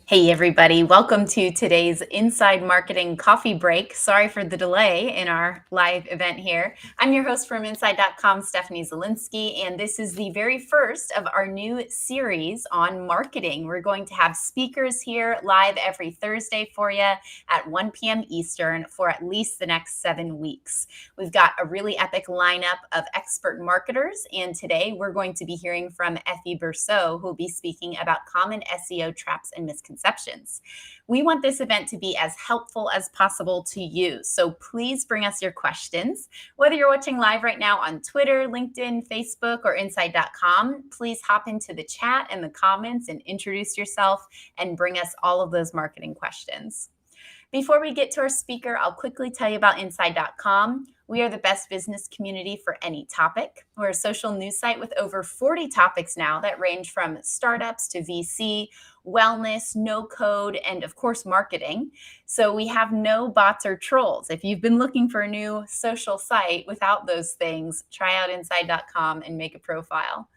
Hey, everybody. Welcome to today's Inside Marketing Coffee Break. Sorry for the delay in our live event here. I'm your host from Inside.com, Stephanie Zielinski, and this is the very first of our new series on marketing. We're going to have speakers here live every Thursday for you at 1 p.m. Eastern for at least the next 7 weeks. We've got a really epic lineup of expert marketers, and today we're going to be hearing from Effie Bersoux, who will be speaking about common SEO traps and misconceptions. We want this event to be as helpful as possible to you. So please bring us your questions. Whether you're watching live right now on Twitter, LinkedIn, Facebook, or Inside.com, please hop into the chat and the comments and introduce yourself and bring us all of those marketing questions. Before we get to our speaker, I'll quickly tell you about Inside.com. We are the best business community for any topic. We're a social news site with over 40 topics now that range from startups to VC, wellness, no code, and of course, marketing. So we have no bots or trolls. If you've been looking for a new social site without those things, try out Inside.com and make a profile.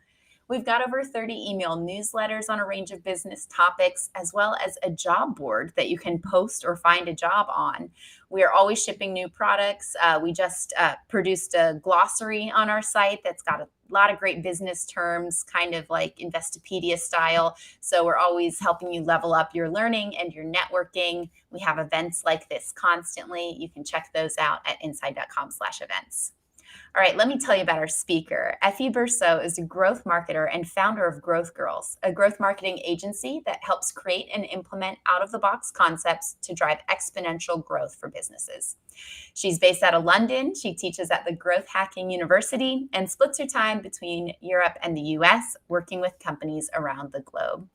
We've got over 30 email newsletters on a range of business topics, as well as a job board that you can post or find a job on. We are always shipping new products. We just produced a glossary on our site that's got a lot of great business terms, kind of like Investopedia style. So we're always helping you level up your learning and your networking. We have events like this constantly. You can check those out at inside.com/events. All right, let me tell you about our speaker. Effie Bersoux is a growth marketer and founder of Growth Girls, a growth marketing agency that helps create and implement out-of-the-box concepts to drive exponential growth for businesses. She's based out of London. She teaches at the Growth Hacking University and splits her time between Europe and the US, working with companies around the globe.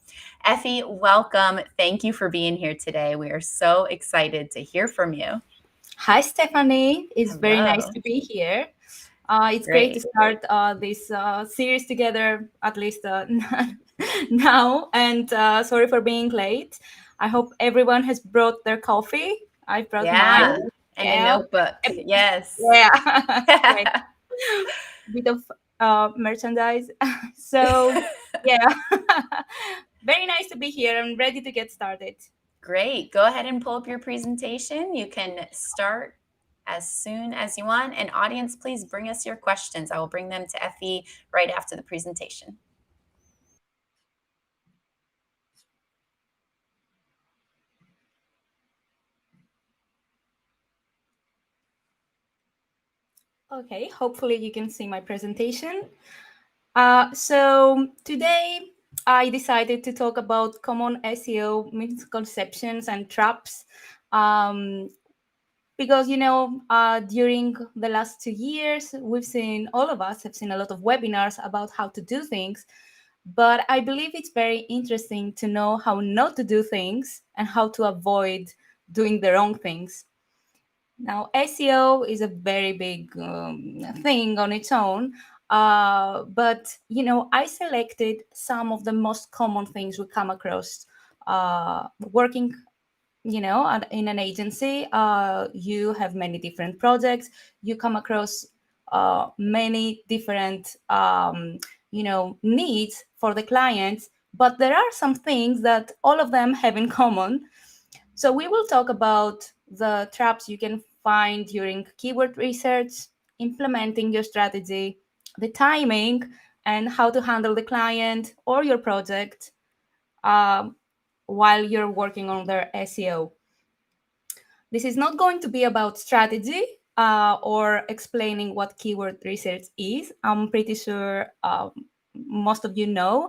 Effie, welcome. Thank you for being here today. We are so excited to hear from you. Hi, Stephanie. It's very nice Hello. to be here. It's great to Great. start this series together, at least now. And sorry for being late. I hope everyone has brought their coffee. I brought mine. Yeah, and a Yeah. notebook. Yes. Yeah. Great. Bit of merchandise. So, yeah. Very nice to be here. I'm ready to get started. Great. Go ahead and pull up your presentation. You can start as soon as you want. And audience, please bring us your questions. I will bring them to Effie right after the presentation. Okay, hopefully you can see my presentation. So today I decided to talk about common SEO misconceptions and traps. Because during the last 2 years all of us have seen a lot of webinars about how to do things, but I believe it's very interesting to know how not to do things and how to avoid doing the wrong things. Now, SEO is a very big thing on its own, but I selected some of the most common things we come across working. In an agency, you have many different projects. You come across many different needs for the clients, but there are some things that all of them have in common. So we will talk about the traps you can find during keyword research, implementing your strategy, the timing, and how to handle the client or your project um, while you're working on their SEO. This is not going to be about strategy or explaining what keyword research is. I'm pretty sure most of you know,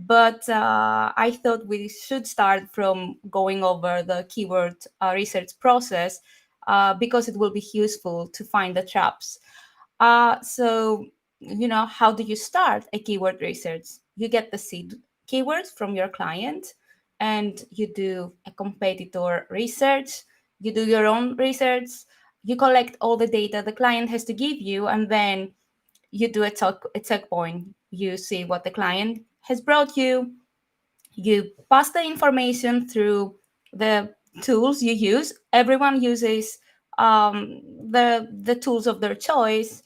but I thought we should start from going over the keyword research process because it will be useful to find the traps. So, how do you start a keyword research? You get the seed keywords from your client and you do a competitor research. You do your own research, you collect all the data the client has to give you, and then you do a checkpoint. You see what the client has brought you. You pass the information through the tools you use. Everyone uses the tools of their choice.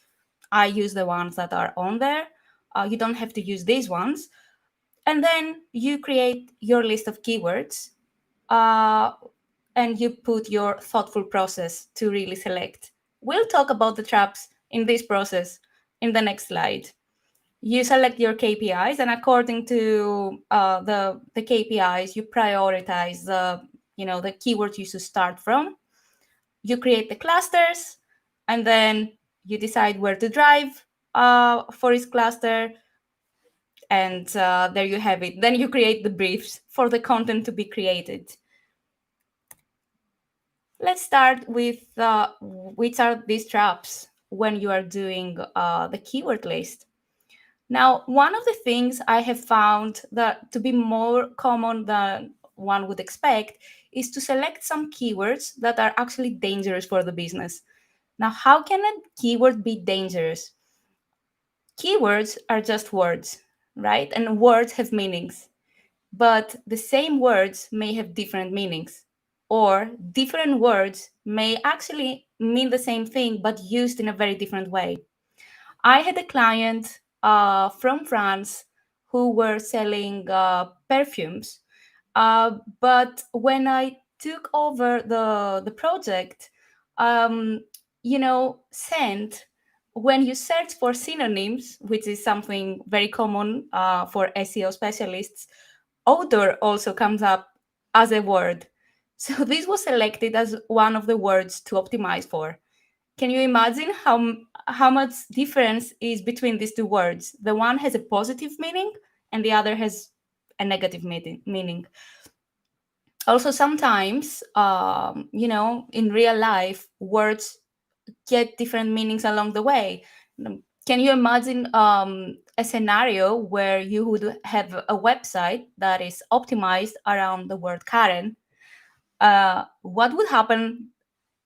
I use the ones that are on there. You don't have to use these ones. And then you create your list of keywords. uh, and you put your thoughtful process to really select. We'll talk about the traps in this process in the next slide. You select your KPIs, and according to the KPIs, you prioritize the keywords you should start from. You create the clusters, and then you decide where to drive for each cluster, and there you have it. Then you create the briefs for the content to be created. Let's start with which are these traps when you are doing the keyword list. Now, one of the things I have found that to be more common than one would expect is to select some keywords that are actually dangerous for the business. Now, how can a keyword be dangerous? Keywords are just words, right? And words have meanings, but the same words may have different meanings, or different words may actually mean the same thing but used in a very different way. I had a client from France who were selling perfumes, but when I took over the project, um, scent, when you search for synonyms, which is something very common for SEO specialists, odor also comes up as a word. So this was selected as one of the words to optimize for. Can you imagine how much difference is between these two words? The one has a positive meaning and the other has a negative meaning. Also, sometimes, in real life, words get different meanings along the way. Can you imagine a scenario where you would have a website that is optimized around the word Karen? What would happen?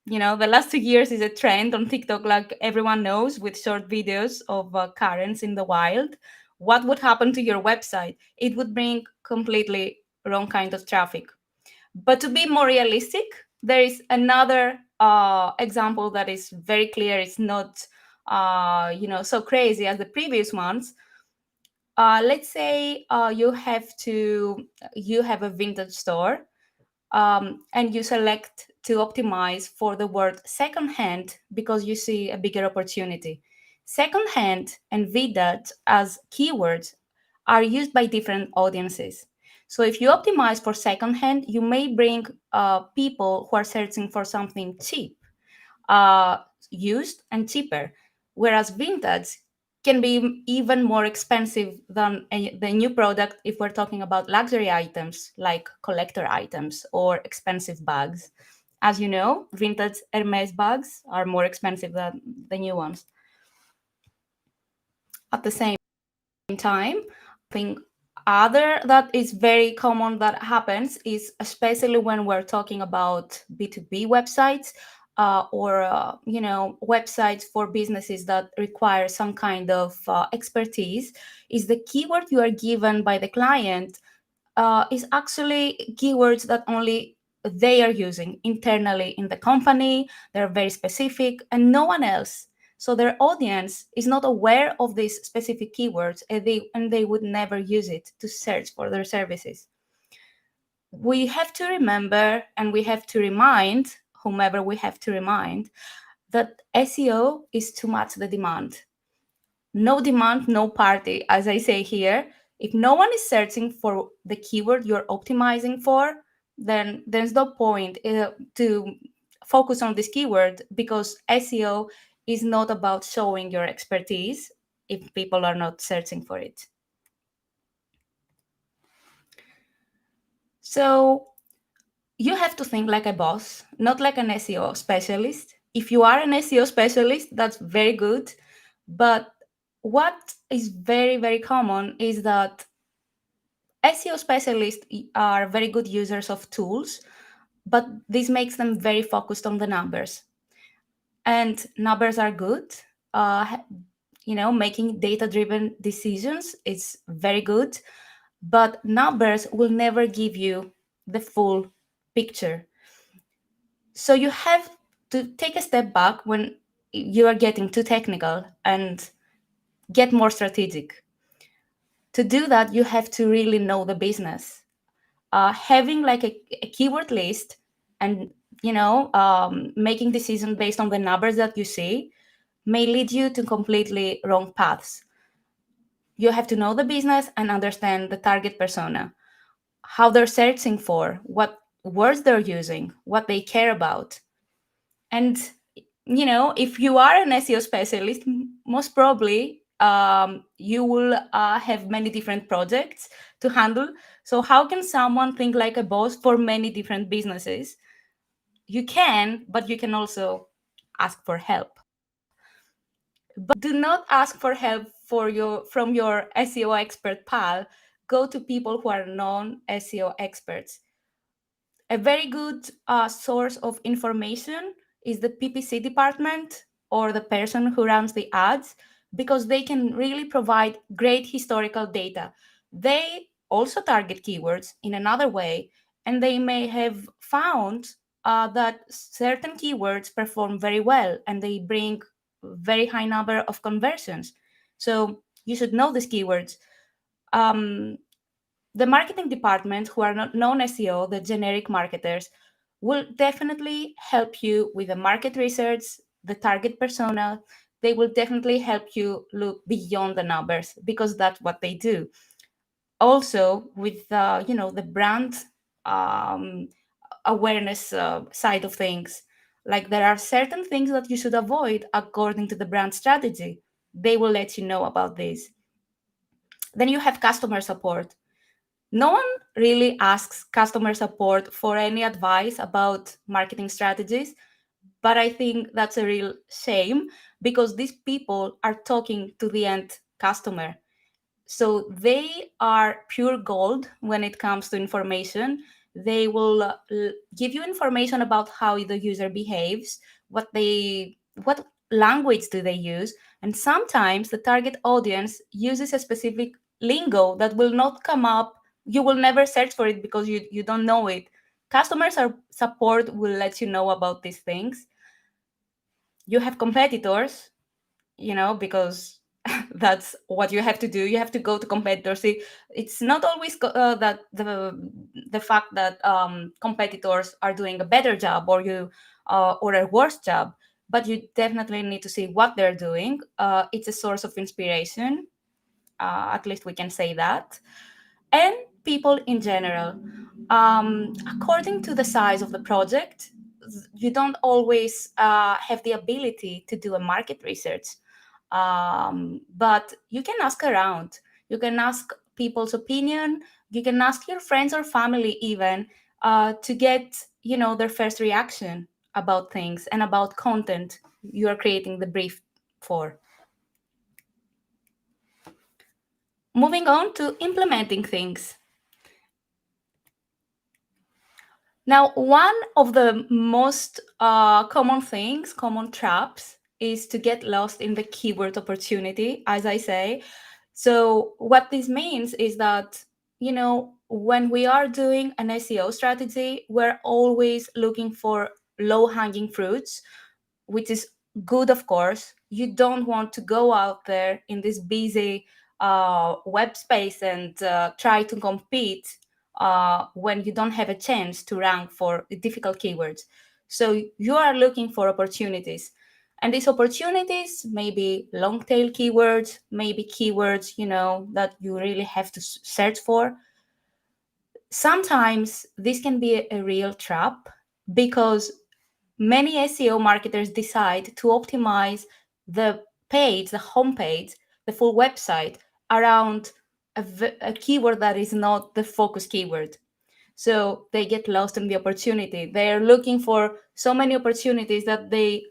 The last 2 years is a trend on TikTok, like everyone knows, with short videos of Karens in the wild. What would happen to your website? It would bring completely wrong kind of traffic. But to be more realistic, there is another example that is very clear. It's not, so crazy as the previous ones. Let's say you have a vintage store, and you select to optimize for the word secondhand because you see a bigger opportunity. Secondhand and vintage as keywords are used by different audiences. So if you optimize for secondhand, you may bring people who are searching for something cheap, uh, used and cheaper, whereas vintage can be even more expensive than the new product if we're talking about luxury items like collector items or expensive bags. As you know, vintage Hermes bags are more expensive than the new ones. At the same time, I think other that is very common that happens is especially when we're talking about B2B websites, or websites for businesses that require some kind of expertise, is the keyword you are given by the client is actually keywords that only they are using internally in the company. They're very specific and no one else. So their audience is not aware of these specific keywords, and they would never use it to search for their services. We have to remember, and we have to remind whomever we have to remind, that SEO is too much the demand. No demand, no party, as I say here. If no one is searching for the keyword you're optimizing for, then there's no point to focus on this keyword, because SEO is not about showing your expertise if people are not searching for it. So you have to think like a boss, not like an SEO specialist. If you are an SEO specialist, that's very good. But what is very, very common is that SEO specialists are very good users of tools, but this makes them very focused on the numbers. And numbers are good. Making data-driven decisions is very good, but numbers will never give you the full picture. So you have to take a step back when you are getting too technical and get more strategic. To do that, you have to really know the business. having like a keyword list and making decisions based on the numbers that you see may lead you to completely wrong paths. You have to know the business and understand the target persona, how they're searching for, what words they're using, what they care about. And if you are an SEO specialist, most probably you will have many different projects to handle. So how can someone think like a boss for many different businesses? You can, but you can also ask for help. But do not ask for help from your SEO expert pal. Go to people who are non-SEO experts. A very good source of information is the PPC department or the person who runs the ads, because they can really provide great historical data. They also target keywords in another way, and they may have found that certain keywords perform very well and they bring very high number of conversions. So you should know these keywords. Um, the marketing department, who are not known SEO, the generic marketers, will definitely help you with the market research, the target persona. They will definitely help you look beyond the numbers because that's what they do. Also, with the brand um, awareness side of things, like there are certain things that you should avoid according to the brand strategy. They will let you know about this. Then you have customer support. No one really asks customer support for any advice about marketing strategies, but I think that's a real shame because these people are talking to the end customer. So they are pure gold when it comes to information. They will give you information about how the user behaves, what language do they use, and sometimes the target audience uses a specific lingo that will not come up. You will never search for it because you don't know it. Support will let you know about these things. You have competitors, because that's what you have to do. You have to go to competitors. See, it's not always that the fact that competitors are doing a better job or a worse job, but you definitely need to see what they're doing. It's a source of inspiration. At least we can say that. And people in general. According to the size of the project, you don't always have the ability to do a market research, but you can ask around. You can ask people's opinion. You can ask your friends or family even to get their first reaction about things and about content you are creating the brief for. Moving on to implementing things. Now, one of the most common traps, is to get lost in the keyword opportunity, as I say. So, what this means is that, when we are doing an SEO strategy, we're always looking for low hanging fruits, which is good, of course. You don't want to go out there in this busy web space and try to compete when you don't have a chance to rank for the difficult keywords. So you are looking for opportunities. And these opportunities may be long tail keywords, maybe keywords, that you really have to search for. Sometimes this can be a real trap because many SEO marketers decide to optimize the page, the homepage, the full website around a keyword that is not the focus keyword. So they get lost in the opportunity. They're looking for so many opportunities that they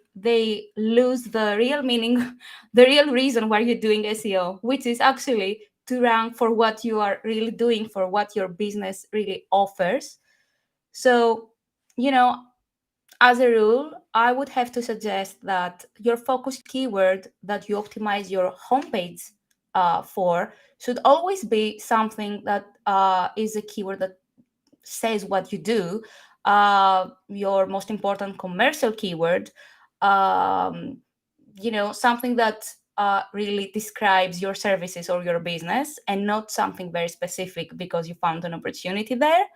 lose the real meaning, the real reason why you're doing SEO, which is actually to rank for what you are really doing, for what your business really offers. So, you know, as a rule, I would have to suggest that your focus keyword that you optimize your homepage for should always be something that is a keyword that says what you do. Your most important commercial keyword, something that really describes your services or your business and not something very specific because you found an opportunity there.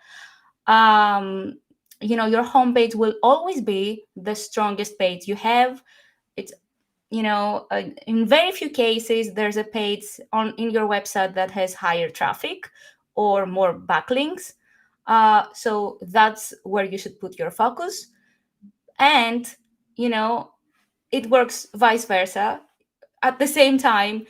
um, your homepage will always be the strongest page you have. It's in very few cases there's a page on in your website that has higher traffic or more backlinks. So that's where you should put your focus. And you know it works vice versa. At the same time,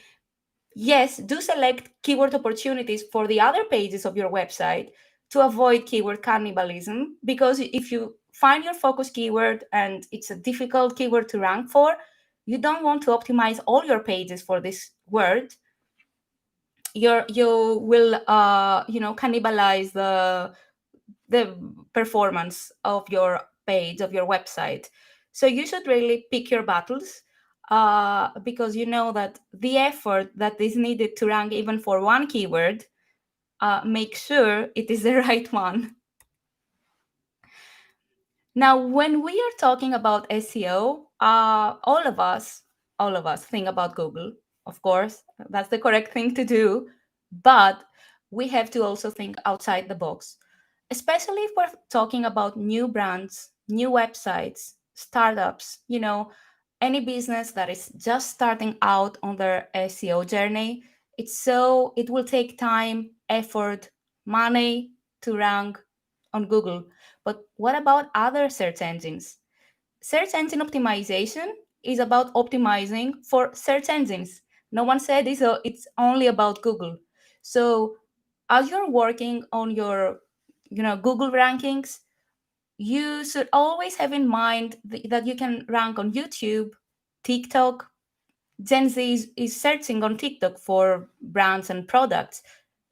yes, do select keyword opportunities for the other pages of your website to avoid keyword cannibalism, because if you find your focus keyword and it's a difficult keyword to rank for, you don't want to optimize all your pages for this word. You will cannibalize the performance of your page, of your website. So you should really pick your battles, because you know that the effort that is needed to rank even for one keyword, make sure it is the right one. Now, when we are talking about SEO, all of us think about Google. Of course, that's the correct thing to do, but we have to also think outside the box, especially if we're talking about new brands, new websites, startups, any business that is just starting out on their SEO journey. It will take time, effort, money to rank on Google. But what about other search engines? Search engine optimization is about optimizing for search engines. No one said it's only about Google. So as you're working on your Google rankings, you should always have in mind that you can rank on YouTube, TikTok. Gen Z is searching on TikTok for brands and products,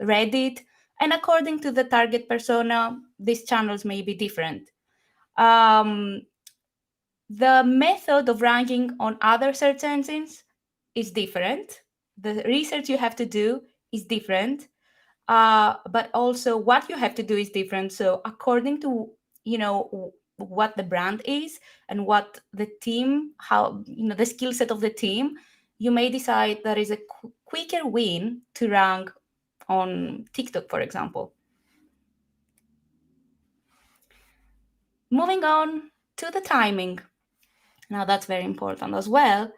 Reddit, and according to the target persona, these channels may be different. Um, the method of ranking on other search engines is different. The research you have to do is different, but also what you have to do is different. So according to what the brand is and what the team, how the skill set of the team, you may decide that is a quicker win to rank on TikTok, for example. Moving on to the timing. Now that's very important as well,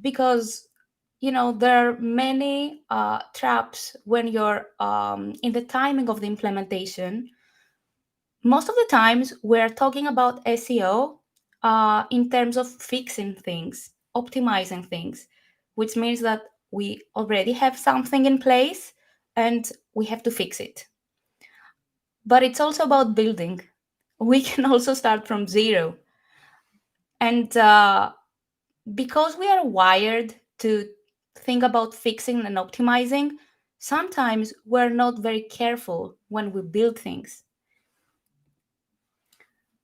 because there are many traps when you're in the timing of the implementation. Most of the times we're talking about SEO in terms of fixing things, optimizing things, which means that we already have something in place and we have to fix it. But it's also about building. We can also start from zero. And because we are wired to think about fixing and optimizing, sometimes we're not very careful when we build things.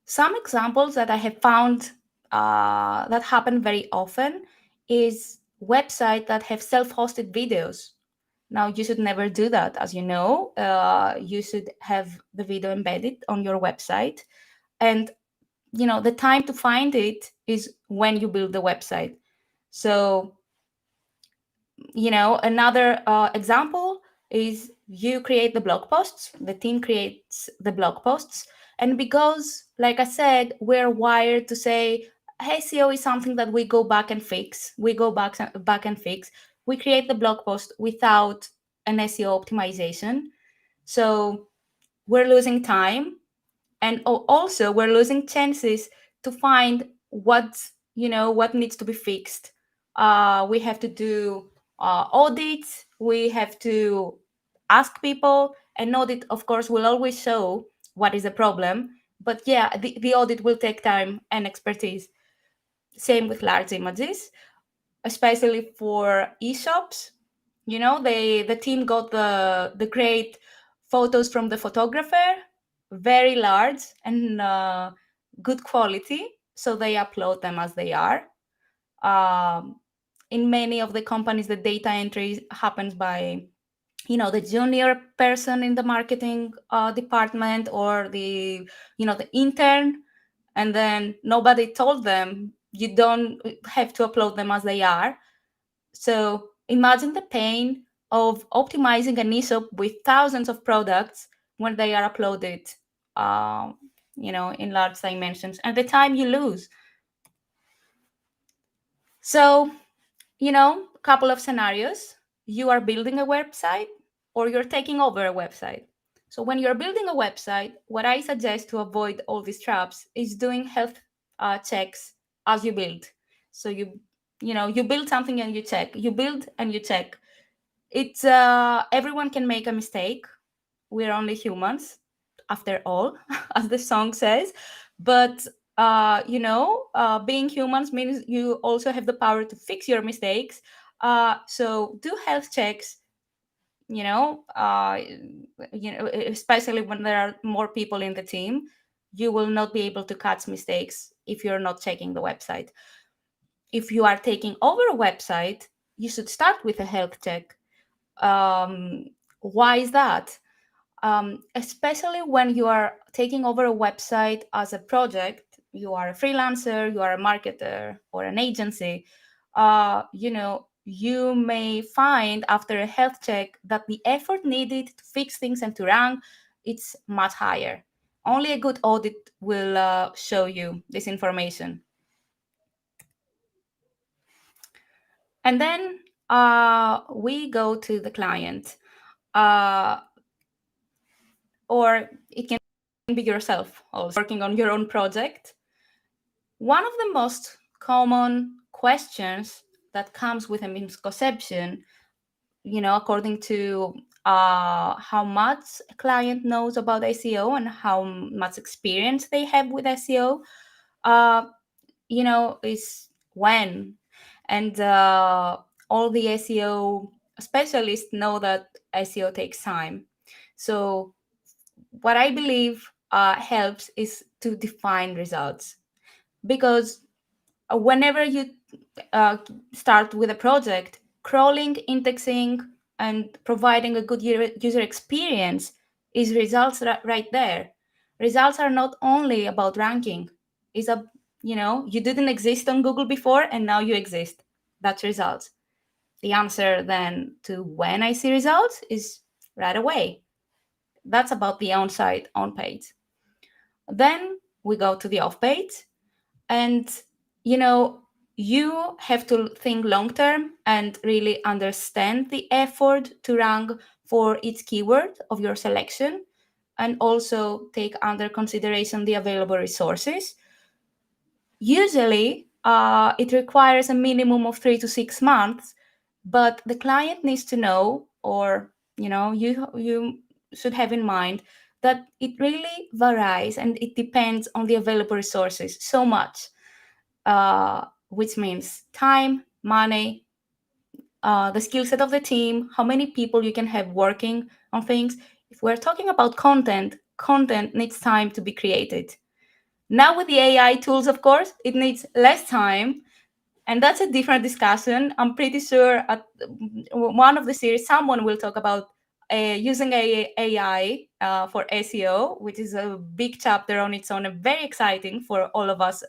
Some examples that I have found that happen very often is websites that have self-hosted videos. Now, you should never do that, as you know. You should have the video embedded on your website. And, the time to find it is when you build the website. So, another example is you create the blog posts, the team creates the blog posts. And because, like I said, we're wired to say, SEO is something that we go back and fix. We go back and fix. We create the blog post without an SEO optimization. So we're losing time, and also we're losing chances to find what needs to be fixed. We have to do audits. We have to ask people. An audit, of course, will always show what is the problem, but yeah, the audit will take time and expertise. Same with large images, especially for e-shops. The team got the great photos from the photographer, very large and good quality, so they upload them as they are. In many of the companies, the data entry happens by the junior person in the marketing department, or the intern, and then nobody told them you don't have to upload them as they are. So imagine the pain of optimizing an e-shop with thousands of products when they are uploaded, uh, in large dimensions, and the time you lose. So, a couple of scenarios. You are building a website or you're taking over a website. So when you're building a website, what I suggest to avoid all these traps is doing health checks as you build. So you build something and you check. You build and you check. It's everyone can make a mistake. We're only humans, after all, as the song says. But being humans means you also have the power to fix your mistakes. So do health checks. You know, uh, Especially when there are more people in the team, you will not be able to catch mistakes if you're not checking the website. If you are taking over a website, you should start with a health check. Why is that? Especially when you are taking over a website as a project, you are a freelancer, you are a marketer or an agency, you may find after a health check that the effort needed to fix things and to rank, it's much higher. Only a good audit will show you this information. And then we go to the client. Uh, or it can be yourself also working on your own project. One of the most common questions that comes with a misconception, according to how much a client knows about SEO and how much experience they have with SEO, is when. And all the SEO specialists know that SEO takes time. So what I believe helps is to define results, because whenever you uh, start with a project, crawling, indexing, and providing a good user experience is results right there. Results are not only about ranking. Is a you didn't exist on Google before and now you exist. That's results. The answer then to when I see results is right away. That's about the on-site, on-page. Then we go to the off-page, and you know you have to think long term and really understand the effort to rank for each keyword of your selection, and also take under consideration the available resources. Usually, it requires a minimum of 3 to 6 months, but the client needs to know, or you should have in mind that it really varies and it depends on the available resources so much, which means time, money, the skill set of the team, how many people you can have working on things. If we're talking about content, content needs time to be created. Now with the AI tools, of course, it needs less time, and that's a different discussion. I'm pretty sure at one of the series, someone will talk about using AI for SEO, which is a big chapter on its own and very exciting for all of us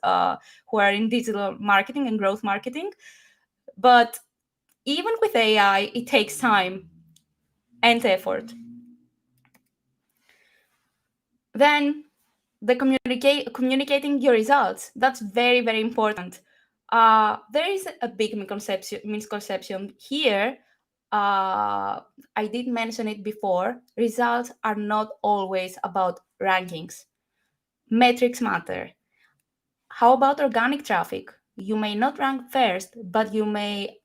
who are in digital marketing and growth marketing. But even with AI, it takes time and effort. Then the communicating your results, that's very, very important. There is a big misconception here. I did mention it before. Results are not always about rankings. Metrics matter. How about organic traffic? You may not rank first, but you may,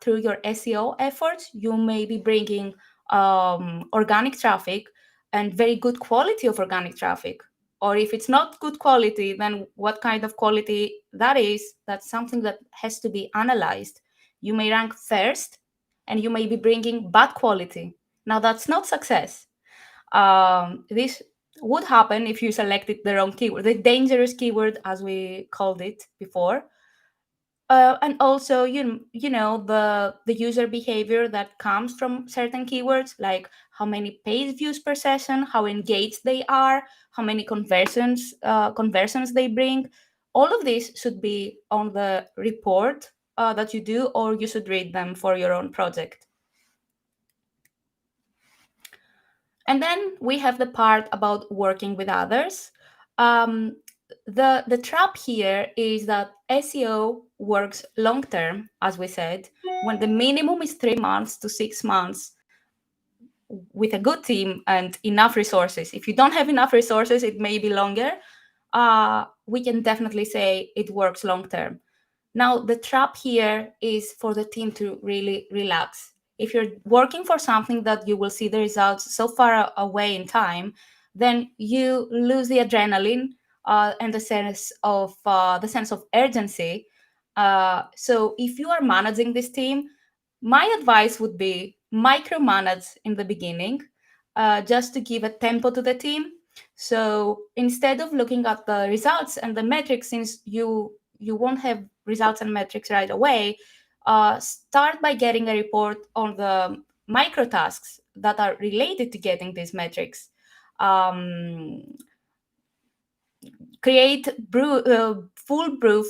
through your SEO efforts, you may be bringing organic traffic and very good quality of organic traffic. Or if it's not good quality, then what kind of quality that is, that's something that has to be analyzed. You may rank first and you may be bringing bad quality. Now, that's not success. This would happen if you selected the wrong keyword, the dangerous keyword, as we called it before. And also, the user behavior that comes from certain keywords, like how many page views per session, how engaged they are, how many conversions they bring. All of this should be on the report that you do, or you should read them for your own project. And then we have the part about working with others. Um, the trap here is that SEO works long term, as we said, when the minimum is 3 months to 6 months with a good team and enough resources. If you don't have enough resources, it may be longer. We can definitely say it works long term. Now, the trap here is for the team to really relax. If you're working for something that you will see the results so far away in time, then you lose the adrenaline and the sense of urgency. So, if you are managing this team, my advice would be micromanage in the beginning, just to give a tempo to the team. So instead of looking at the results and the metrics, since you won't have results and metrics right away, start by getting a report on the micro tasks that are related to getting these metrics. Um, Create foolproof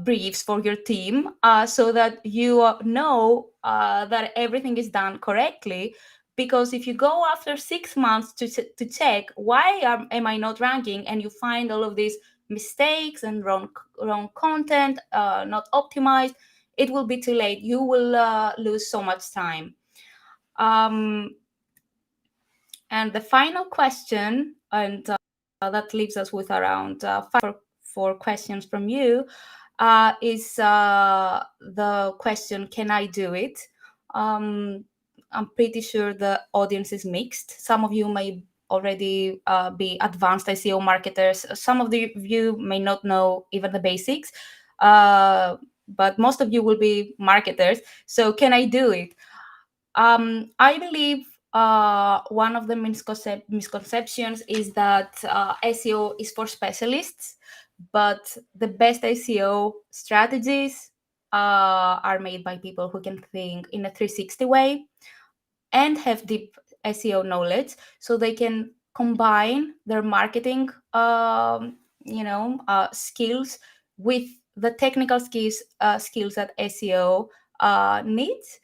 briefs for your team, so that you know that everything is done correctly. Because if you go after 6 months to check why am I not ranking, and you find all of these mistakes and wrong content, not optimized, it will be too late. You will lose so much time. um, and the final question, and that leaves us with around four questions from you, is the question, can I do it? I'm pretty sure the audience is mixed. Some of you may already be advanced SEO marketers. Some of you may not know even the basics, but most of you will be marketers. So can I do it? I believe one of the misconceptions is that SEO is for specialists, but the best SEO strategies are made by people who can think in a 360 way and have deep SEO knowledge, so they can combine their marketing, skills with the technical skills that SEO needs.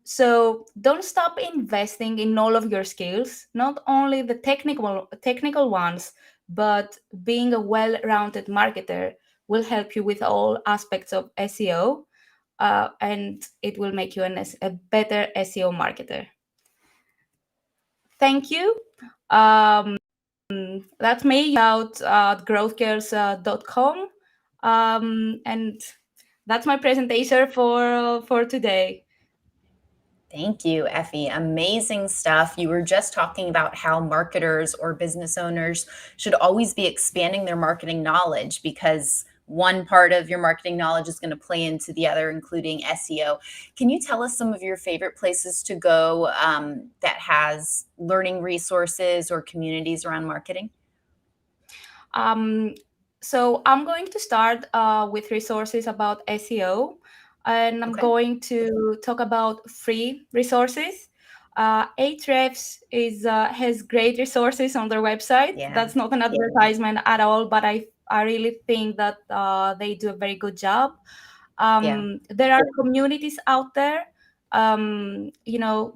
So don't stop investing in all of your skills, not only the technical ones, but being a well-rounded marketer will help you with all aspects of SEO, and it will make you a better SEO marketer. Thank you. Um, that's me out at growthcares.com. And that's my presentation for today. Thank you, Effie. Amazing stuff. You were just talking about how marketers or business owners should always be expanding their marketing knowledge, because one part of your marketing knowledge is going to play into the other, including SEO. Can you tell us some of your favorite places to go that has learning resources or communities around marketing? So I'm going to start with resources about SEO, and I'm Okay. going to talk about free resources. Ahrefs has great resources on their website. Yeah. That's not an advertisement at all, but I really think that they do a very good job. Yeah. There are communities out there,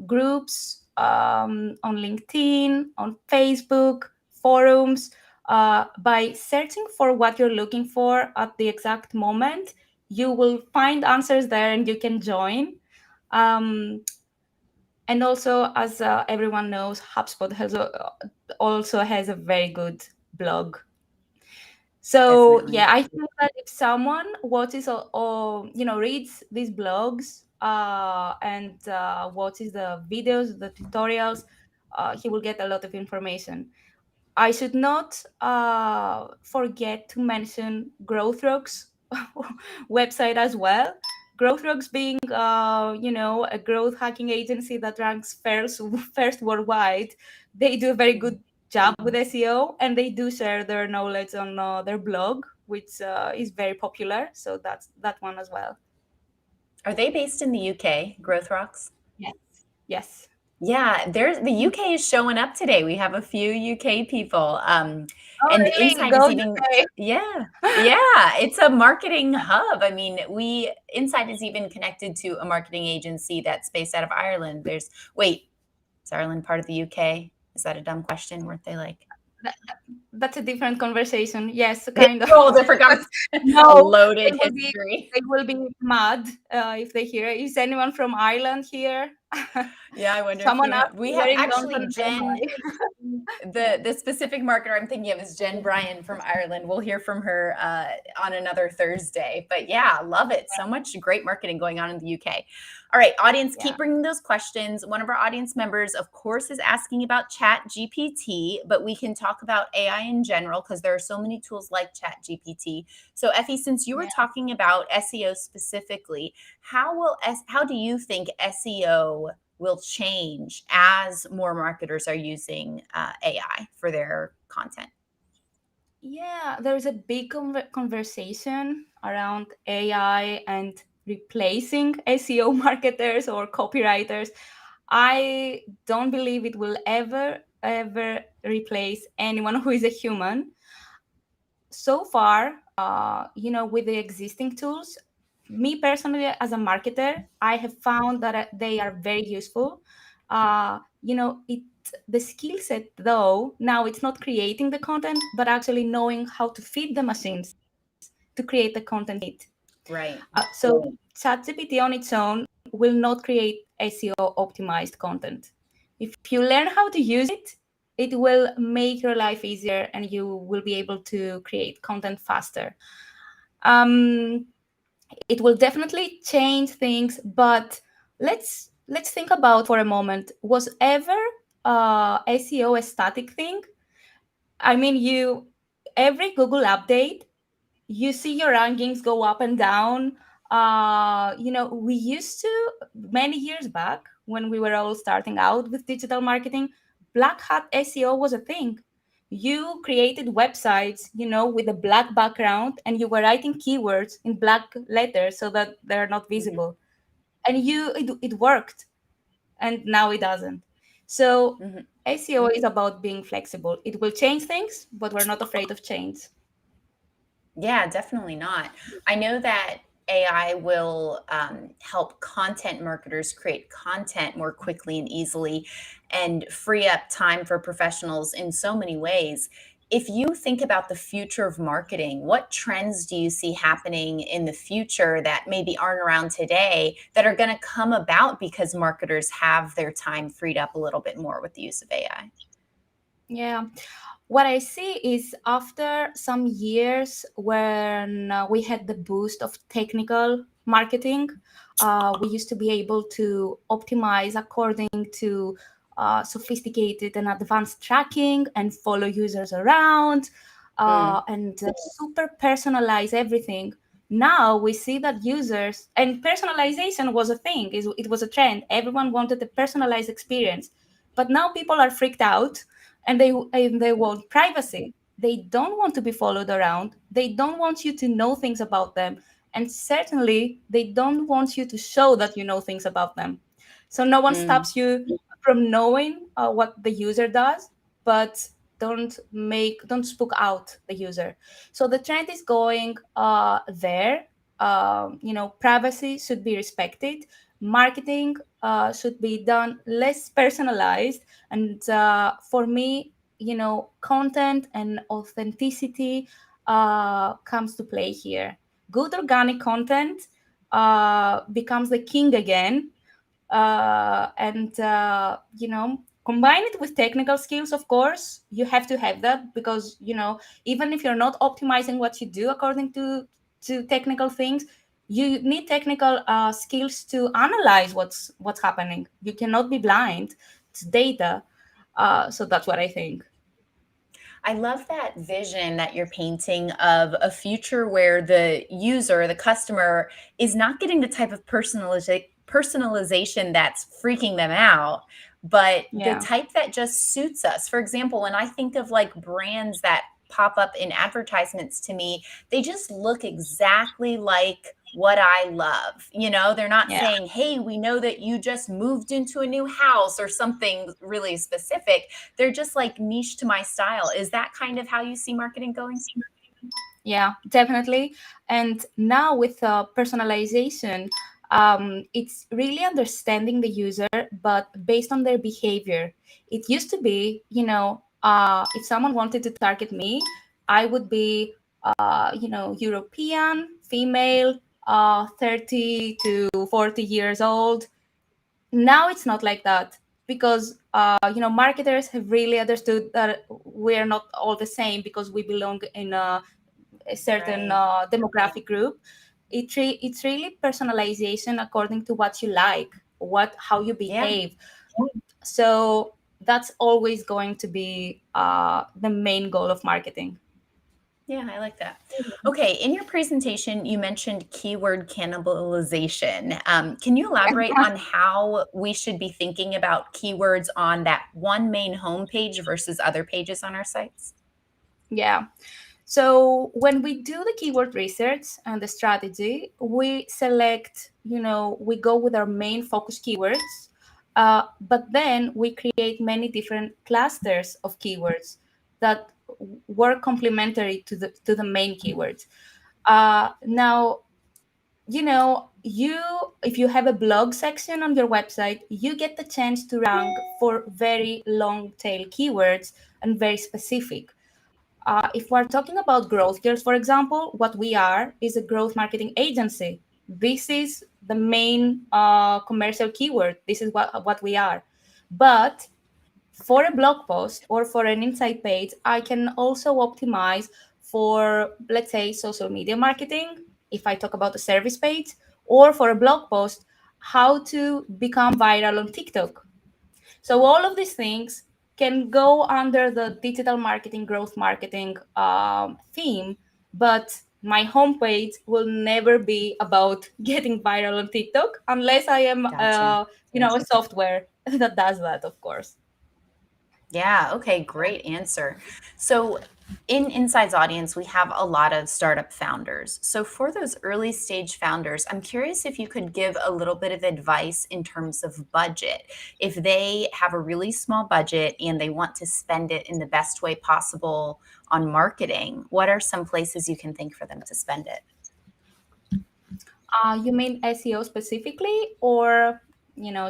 groups on LinkedIn, on Facebook, forums. By searching for what you're looking for at the exact moment, you will find answers there and you can join. Um, and also, as everyone knows, HubSpot also has a very good blog. So Definitely. yeah, I feel that if someone watches or reads these blogs and watches the videos, the tutorials, he will get a lot of information. I should not forget to mention GrowthRock's website as well. GrowthRock's being, a growth hacking agency that ranks first worldwide. They do a very good job with SEO, and they do share their knowledge on their blog, which is very popular. So that's that one as well. Are they based in the UK, Growth Rocks? Yes. Yes. Yeah, there's the UK is showing up today. We have a few UK people. Oh, And really? Inside Go is even UK. yeah. Yeah, it's a marketing hub. I mean, we Inside is even connected to a marketing agency that's based out of Ireland. Wait, is Ireland part of the UK? Is that a dumb question? Weren't they like That's a different conversation. Yes, it's kind of. a whole different But a no, loaded history. they will be mad if they hear it. Is anyone from Ireland here? Yeah, I wonder if Someone asked we here have in actually London. Oh Jen. my. The specific marketer I'm thinking of is Jen Bryan from Ireland. We'll hear from her on another Thursday. But yeah, love it. So much great marketing going on in the UK. All right, audience, Yeah. keep bringing those questions. One of our audience members, of course, is asking about Chat GPT, but we can talk about AI in general because there are so many tools like Chat GPT. So Effie, since you were Yeah. talking about SEO specifically, how do you think SEO will change as more marketers are using AI for their content? Yeah, there's a big conversation around AI and replacing SEO marketers or copywriters. I don't believe it will ever replace anyone who is a human. So far, with the existing tools, me personally as a marketer, I have found that they are very useful. It the skill set though now it's not creating the content, but actually knowing how to feed the machines to create the content. Right. So ChatGPT on its own will not create SEO optimized content. If you learn how to use it, it will make your life easier and you will be able to create content faster. Um, it will definitely change things, but let's think about for a moment. Was ever SEO a static thing? I mean, you every Google update you see your rankings go up and down. We used to, many years back when we were all starting out with digital marketing, black hat SEO was a thing. You created websites, with a black background, and you were writing keywords in black letters so that they're not Mhm. visible. And it worked, and now it doesn't. So Mhm. SEO is about being flexible. It will change things, but we're not afraid of change. Yeah, definitely not. I know that AI will help content marketers create content more quickly and easily and free up time for professionals in so many ways. If you think about the future of marketing, what trends do you see happening in the future that maybe aren't around today that are going to come about because marketers have their time freed up a little bit more with the use of AI? Yeah. What I see is after some years when we had the boost of technical marketing, we used to be able to optimize according to sophisticated and advanced tracking and follow users around Mm, and super personalize everything. Now we see that users and personalization was a thing, it was a trend. Everyone wanted a personalized experience. But now people are freaked out and they want privacy. They don't want to be followed around. They don't want you to know things about them. And certainly, they don't want you to show that you know things about them. So no one mm, stops you from knowing what the user does, but don't spook out the user. So the trend is going there. Privacy should be respected. Marketing should be done less personalized, and for me, content and authenticity comes to play here. Good organic content becomes the king again. And combine it with technical skills. Of course you have to have that, because even if you're not optimizing what you do according to technical things, you need technical skills to analyze what's happening. You cannot be blind. It's data. So that's what I think. I love that vision that you're painting of a future where the user, the customer, is not getting the type of personalization that's freaking them out, but the Yeah. type that just suits us. For example, when I think of like brands that pop up in advertisements to me, they just look exactly like what I love. They're not Yeah. saying, hey, we know that you just moved into a new house or something really specific. They're just like niche to my style. Is that kind of how you see marketing going? Yeah, definitely. And now with personalization, it's really understanding the user, but based on their behavior. It used to be, if someone wanted to target me, I would be, European, female, 30 to 40 years old. Now it's not like that because, marketers have really understood that we're not all the same because we belong in a certain Right. demographic group. It's really personalization according to what you like, how you Yeah. behave. So that's always going to be the main goal of marketing. Yeah, I like that. Okay, in your presentation, you mentioned keyword cannibalization. Can you elaborate on how we should be thinking about keywords on that one main homepage versus other pages on our sites? Yeah. So when we do the keyword research and the strategy, we select, we go with our main focus keywords, but then we create many different clusters of keywords that work complementary to the main keywords. Now, you if you have a blog section on your website, you get the chance to rank for very long tail keywords and very specific. If we're talking about growth gears, for example, what we are is a growth marketing agency. This is the main commercial keyword. This is what we are. But for a blog post or for an insight page, I can also optimize for, let's say, social media marketing, if I talk about a service page, or for a blog post, how to become viral on TikTok. So all of these things can go under the digital marketing, growth marketing theme, but my homepage will never be about getting viral on TikTok unless I am, Gotcha. a software that does that, of course. Yeah, okay, great answer. So, in Inside's audience, we have a lot of startup founders. So, for those early stage founders, I'm curious if you could give a little bit of advice in terms of budget. If they have a really small budget and they want to spend it in the best way possible on marketing, what are some places you can think for them to spend it? You mean SEO specifically, or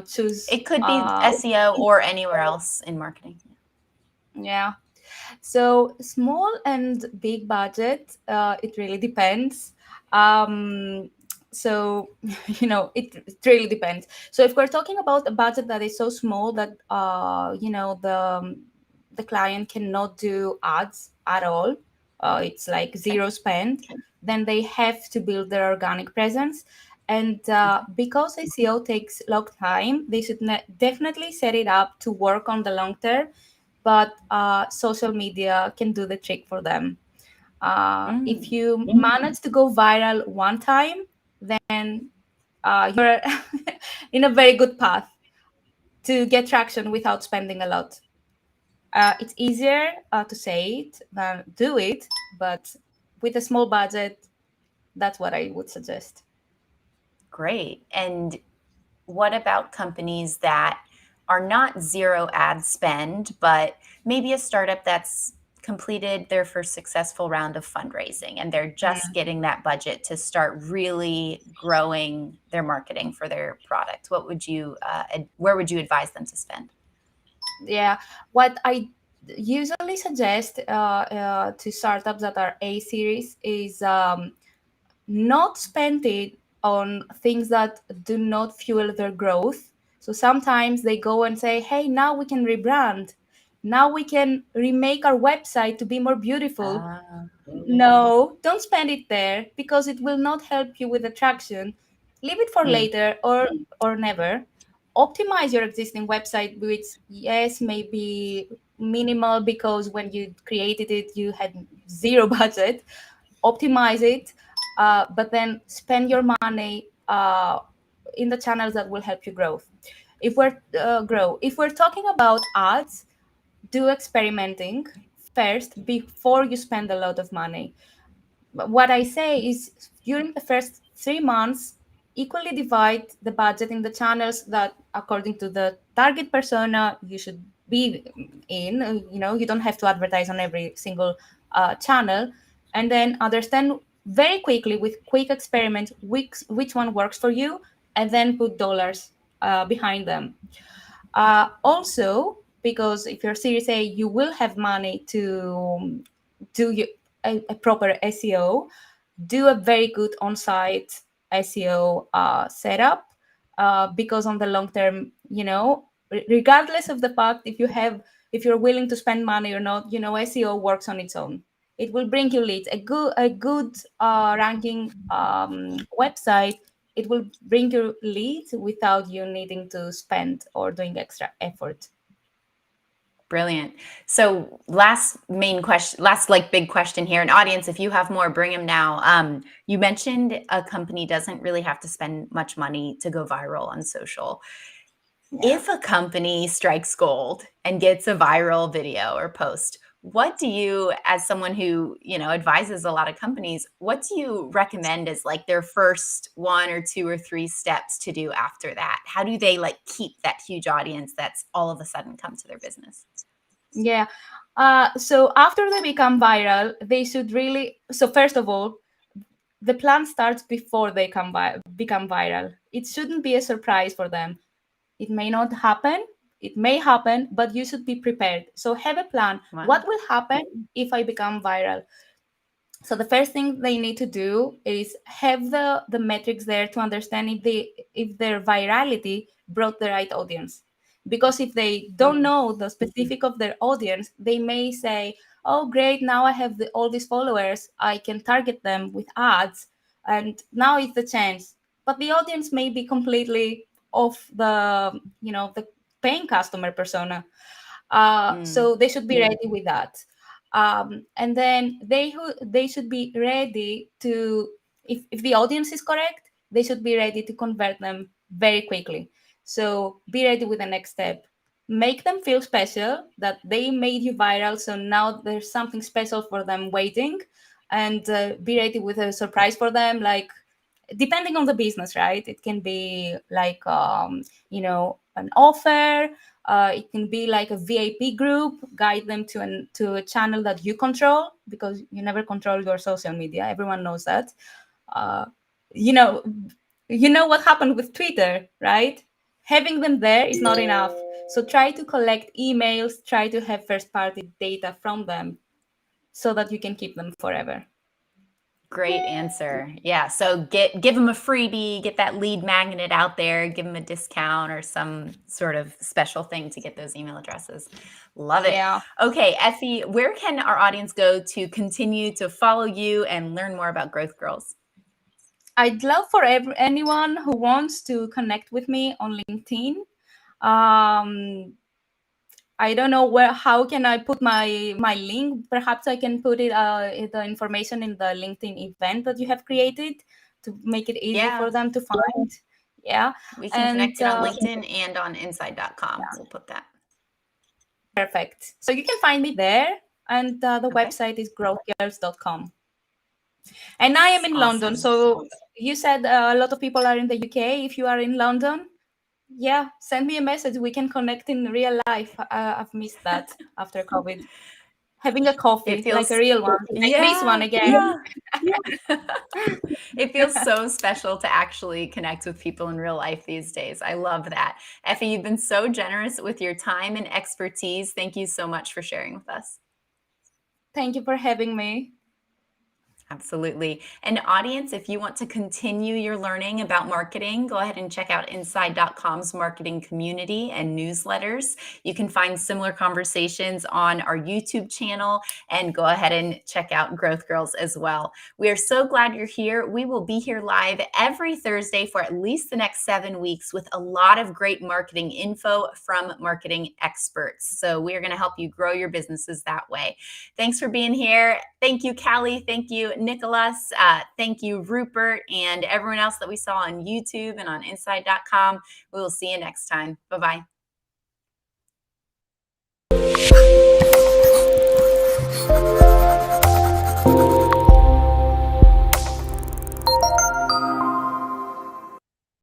choose? It could be SEO or anywhere else in marketing. Yeah. So small and big budget, it really depends. Um, so it really depends. So if we're talking about a budget that is so small that the client cannot do ads at all, it's like Okay. zero spend, then they have to build their organic presence. And Okay. because SEO takes long time, they should definitely set it up to work on the long term, but social media can do the trick for them. If Mm. you manage to go viral one time, then you're in a very good path to get traction without spending a lot. It's easier to say it than do it, but with a small budget, that's what I would suggest. Great. And what about companies that are not zero ad spend, but maybe a startup that's completed their first successful round of fundraising and they're just Mm. getting that budget to start really growing their marketing for their product? Where would you advise them to spend? Yeah, what I usually suggest to startups that are A series is not spend it on things that do not fuel their growth. So sometimes they go and say, hey, now we can rebrand. Now we can remake our website to be more beautiful. Ah, No, don't spend it there because it will not help you with attraction. Leave it for mm, later or never. Optimize your existing website, which yes, may be minimal because when you created it, you had zero budget. Optimize it, but then spend your money in the channels that will help you grow. If we're talking about ads, do experimenting. first before you spend a lot of money. But what I say is during the first 3 months, equally divide the budget in the channels that according to the target persona you should be in. You don't have to advertise on every single channel, and then understand very quickly with quick experiments which one works for you, and then put dollars behind them. Also, because if you're Series A, you will have money to do a proper SEO, do a very good on-site SEO setup, because on the long term, regardless of the fact if you're willing to spend money or not, SEO works on its own. It will bring you leads. A good ranking website, it will bring you leads without you needing to spend or doing extra effort. Brilliant. So last main question, last like big question here, and audience, if you have more, bring them now. You mentioned a company doesn't really have to spend much money to go viral on social. Yeah. If a company strikes gold and gets a viral video or post, what do you, as someone who, advises a lot of companies, what do you recommend as like their first 1 or 2 or 3 steps to do after that? How do they like keep that huge audience that's all of a sudden come to their business? Yeah. So after they become viral, they should really. So first of all, the plan starts before they become viral. It shouldn't be a surprise for them. It may not happen. It may happen, but you should be prepared. So have a plan. Wow. What will happen if I become viral? So the first thing they need to do is have the metrics there to understand if their virality brought the right audience. Because if they don't know the specific of their audience, they may say, "Oh, great! Now I have all these followers. I can target them with ads, and now it's the chance." But the audience may be completely off the paying customer persona. So they should be ready with that. And then they should be ready to, if the audience is correct, they should be ready to convert them very quickly. So be ready with the next step. Make them feel special that they made you viral. So now there's something special for them waiting, and be ready with a surprise for them. Like, depending on the business, right? It can be like an offer. It can be like a VIP group. Guide them to a channel that you control, because you never control your social media. Everyone knows that. Uh, you know, you know what happened with Twitter, right? Having them there is not enough. So try to collect emails. Try to have first-party data from them, so that you can keep them forever. Great answer. Yeah. So give them a freebie, get that lead magnet out there, give them a discount or some sort of special thing to get those email addresses. Love it. Yeah. Okay, Effie, where can our audience go to continue to follow you and learn more about Growth Girls? I'd love for anyone who wants to connect with me on LinkedIn. I don't know how can I put my link. Perhaps I can put the information in the LinkedIn event that you have created to make it easy for them to find. Yeah. We can connect it on LinkedIn and on inside.com. We'll put that. Perfect. So you can find me there, and the website is growthgirls.com. And I am in London. So you said a lot of people are in the UK. If you are in London, yeah, send me a message. We can connect in real life. I've missed that after COVID. Having a coffee, like a real one, like this one again. Yeah. It feels so special to actually connect with people in real life these days. I love that. Effie, you've been so generous with your time and expertise. Thank you so much for sharing with us. Thank you for having me. Absolutely. And audience, if you want to continue your learning about marketing, go ahead and check out inside.com's marketing community and newsletters. You can find similar conversations on our YouTube channel, and go ahead and check out Growth Girls as well. We are so glad you're here. We will be here live every Thursday for at least the next 7 weeks with a lot of great marketing info from marketing experts. So we are going to help you grow your businesses that way. Thanks for being here. Thank you, Callie. Thank you, Nicholas. Thank you, Rupert, and everyone else that we saw on YouTube and on inside.com. We will see you next time. Bye-bye.